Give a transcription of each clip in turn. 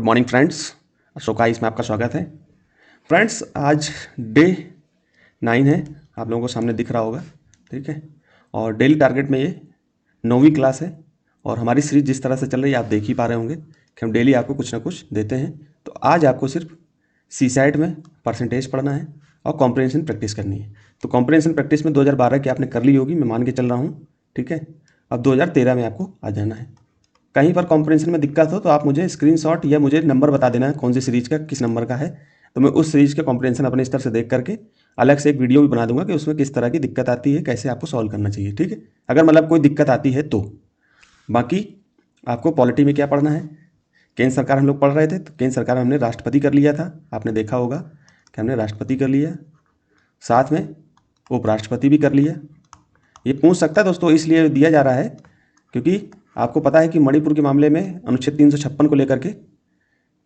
Good morning friends, Ashoka इसमें आपका स्वागत है। फ्रेंड्स आज डे 9 है, आप लोगों को सामने दिख रहा होगा, ठीक है। और डेली टारगेट में ये 9वीं क्लास है और हमारी सीरीज जिस तरह से चल रही है आप देख ही पा रहे होंगे कि हम डेली आपको कुछ ना कुछ देते हैं। तो आज आपको सिर्फ सीसैट में परसेंटेज पढ़ना है और कॉम्प्रिहेंशन प्रैक्टिस करनी है। तो कॉम्प्रिहेंशन प्रैक्टिस में 2012 की आपने कर ली होगी, मैं मान के चल रहा हूँ, ठीक है। अब 2013 में आपको आ जाना है। कहीं पर कॉम्प्रिहेंशन में दिक्कत हो तो आप मुझे स्क्रीनशॉट या मुझे नंबर बता देना है कौन सी सीरीज का किस नंबर का है, तो मैं उस सीरीज के कॉम्प्रिहेंशन अपने स्तर से देख करके अलग से एक वीडियो भी बना दूंगा कि उसमें किस तरह की दिक्कत आती है, कैसे आपको सॉल्व करना चाहिए, ठीक है। अगर मतलब कोई दिक्कत आती है तो बाकी आपको पॉलिटी में क्या पढ़ना है। केंद्र सरकार हम लोग पढ़ रहे थे, तो केंद्र सरकार में हमने राष्ट्रपति कर लिया था, आपने देखा होगा कि हमने राष्ट्रपति कर लिया, साथ में उपराष्ट्रपति भी कर लिया। ये पूछ सकता है दोस्तों, इसलिए दिया जा रहा है क्योंकि आपको पता है कि मणिपुर के मामले में अनुच्छेद 356 को लेकर के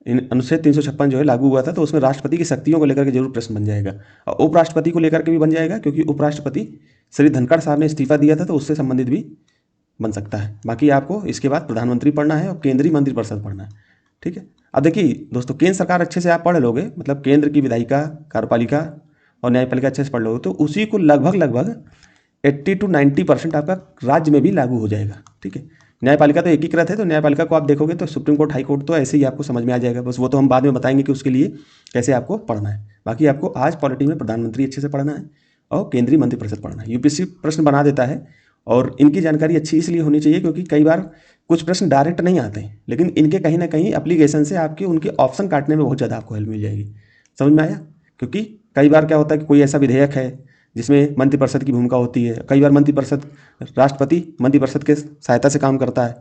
अनुच्छेद 356 जो है लागू हुआ था, तो उसमें राष्ट्रपति की शक्तियों को लेकर के जरूर प्रश्न बन जाएगा और उपराष्ट्रपति को लेकर के भी बन जाएगा, क्योंकि उपराष्ट्रपति श्री धनखड़ साहब ने इस्तीफा दिया था, तो उससे संबंधित भी बन सकता है। बाकी आपको इसके बाद प्रधानमंत्री पढ़ना है और केंद्रीय मंत्रिपरिषद पढ़ना है, ठीक है। अब देखिए दोस्तों, केंद्र सरकार अच्छे से आप पढ़ लोगे, मतलब केंद्र की विधायिका, कार्यपालिका और न्यायपालिका अच्छे से पढ़ लोगे, तो उसी को लगभग 80 to 90% आपका राज्य में भी लागू हो जाएगा, ठीक है। न्यायपालिका तो एकीकृत है, तो न्यायपालिका को आप देखोगे तो सुप्रीम कोर्ट, हाई कोर्ट तो ऐसे ही आपको समझ में आ जाएगा, बस वो तो हम बाद में बताएंगे कि उसके लिए कैसे आपको पढ़ना है। बाकी आपको आज पॉलिटी में प्रधानमंत्री अच्छे से पढ़ना है और केंद्रीय मंत्रिपरिषद पढ़ना है। यूपीएससी प्रश्न बना देता है और इनकी जानकारी अच्छी इसलिए होनी चाहिए क्योंकि कई बार कुछ प्रश्न डायरेक्ट नहीं आते हैं, लेकिन इनके कहीं ना कहीं एप्लीकेशन से आपके उनके ऑप्शन काटने में बहुत ज़्यादा आपको हेल्प मिल जाएगी। समझ में आया? क्योंकि कई बार क्या होता है कि कोई ऐसा विधेयक है जिसमें मंत्रिपरिषद की भूमिका होती है, कई बार मंत्रिपरिषद, राष्ट्रपति मंत्रिपरिषद के सहायता से काम करता है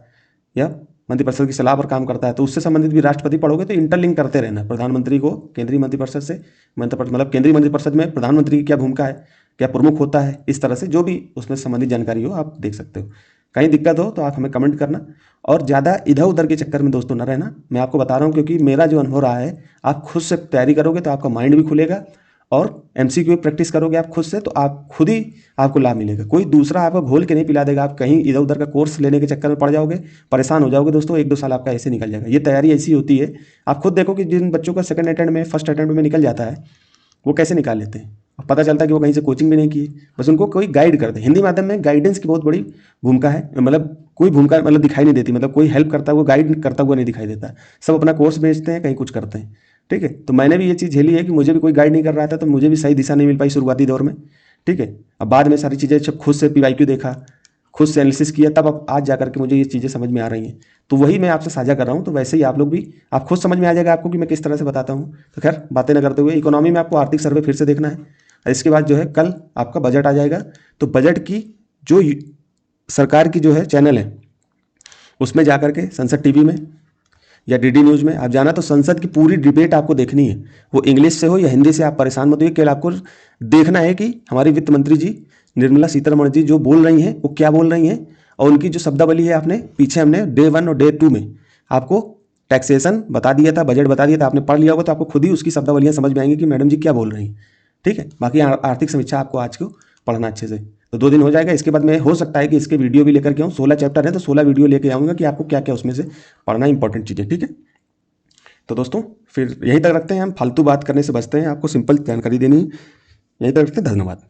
या मंत्रिपरिषद की सलाह पर काम करता है, तो उससे संबंधित भी राष्ट्रपति पढ़ोगे तो इंटरलिंक करते रहना प्रधानमंत्री को केंद्रीय मंत्रिपरिषद से। मतलब केंद्रीय मंत्रिपरिषद में प्रधानमंत्री की क्या भूमिका है, क्या प्रमुख होता है, इस तरह से जो भी उसमें संबंधित जानकारी हो आप देख सकते हो। कहीं दिक्कत हो तो आप हमें कमेंट करना और ज़्यादा इधर उधर के चक्कर में दोस्तों न रहना। मैं आपको बता रहा हूँ क्योंकि मेरा जो अनुभव रहा है, आप खुद से तैयारी करोगे तो आपका माइंड भी खुलेगा और एमसीक्यू प्रैक्टिस करोगे आप खुद से, तो आप खुद ही आपको लाभ मिलेगा। कोई दूसरा आपको घोल के नहीं पिला देगा। आप कहीं इधर उधर का कोर्स लेने के चक्कर में पड़ जाओगे, परेशान हो जाओगे दोस्तों, 1-2 साल आपका ऐसे निकल जाएगा। ये तैयारी ऐसी होती है, आप खुद देखो कि जिन बच्चों का सेकंड अटेम्प्ट में, फर्स्ट अटेम्प्ट में निकल जाता है, वो कैसे निकाल लेते हैं। अब पता चलता है कि वो कहीं से कोचिंग भी नहीं की, बस उनको कोई गाइड करते हैं। हिंदी माध्यम में गाइडेंस की बहुत बड़ी भूमिका है, मतलब कोई भूमिका मतलब दिखाई नहीं देती, मतलब कोई हेल्प करता हुआ, गाइड करता हुआ नहीं दिखाई देता। सब अपना कोर्स बेचते हैं, कहीं कुछ करते हैं, ठीक है। तो मैंने भी ये चीज़ झेली है कि मुझे भी कोई गाइड नहीं कर रहा था, तो मुझे भी सही दिशा नहीं मिल पाई शुरुआती दौर में, ठीक है। अब बाद में सारी चीज़ें जब खुद से पीवाईक्यू देखा, खुद से एनालिसिस किया, तब अब आज जाकर के मुझे ये चीज़ें समझ में आ रही हैं। तो वही मैं आपसे साझा कर रहा हूँ, तो वैसे ही आप लोग भी, आप खुद समझ में आ जाएगा आपको कि मैं किस तरह से बताता हूँ। तो खैर बातें न करते हुए, इकोनॉमी में आपको आर्थिक सर्वे फिर से देखना है। इसके बाद जो है कल आपका बजट आ जाएगा, तो बजट की जो सरकार की जो है चैनल है उसमें जाकर के संसद टीवी में या डीडी न्यूज़ में आप जाना, तो संसद की पूरी डिबेट आपको देखनी है। वो इंग्लिश से हो या हिंदी से, आप परेशान मत होइए। केवल आपको देखना है कि हमारी वित्त मंत्री जी निर्मला सीतारमण जी जो बोल रही हैं वो क्या बोल रही हैं, और उनकी जो शब्दावली है, आपने पीछे हमने डे 1 और डे 2 में आपको टैक्सेशन बता दिया था, बजट बता दिया था, आपने पढ़ लिया होगा, तो आपको खुद ही उसकी शब्दावलियाँ समझ में आएंगी कि मैडम जी क्या बोल रही हैं, ठीक है। बाकी आर्थिक समीक्षा आपको आज को पढ़ना अच्छे से, तो 2 दिन हो जाएगा। इसके बाद में हो सकता है कि इसके वीडियो भी लेकर के आऊँ, 16 चैप्टर है तो 16 वीडियो लेके आऊँगा कि आपको क्या क्या उसमें से पढ़ना इंपॉर्टेंट चीज़ें, ठीक है। तो दोस्तों फिर यहीं तक रखते हैं, हम फालतू बात करने से बचते हैं, आपको सिंपल जानकारी देनी है। यहीं तक रखते हैं, धन्यवाद।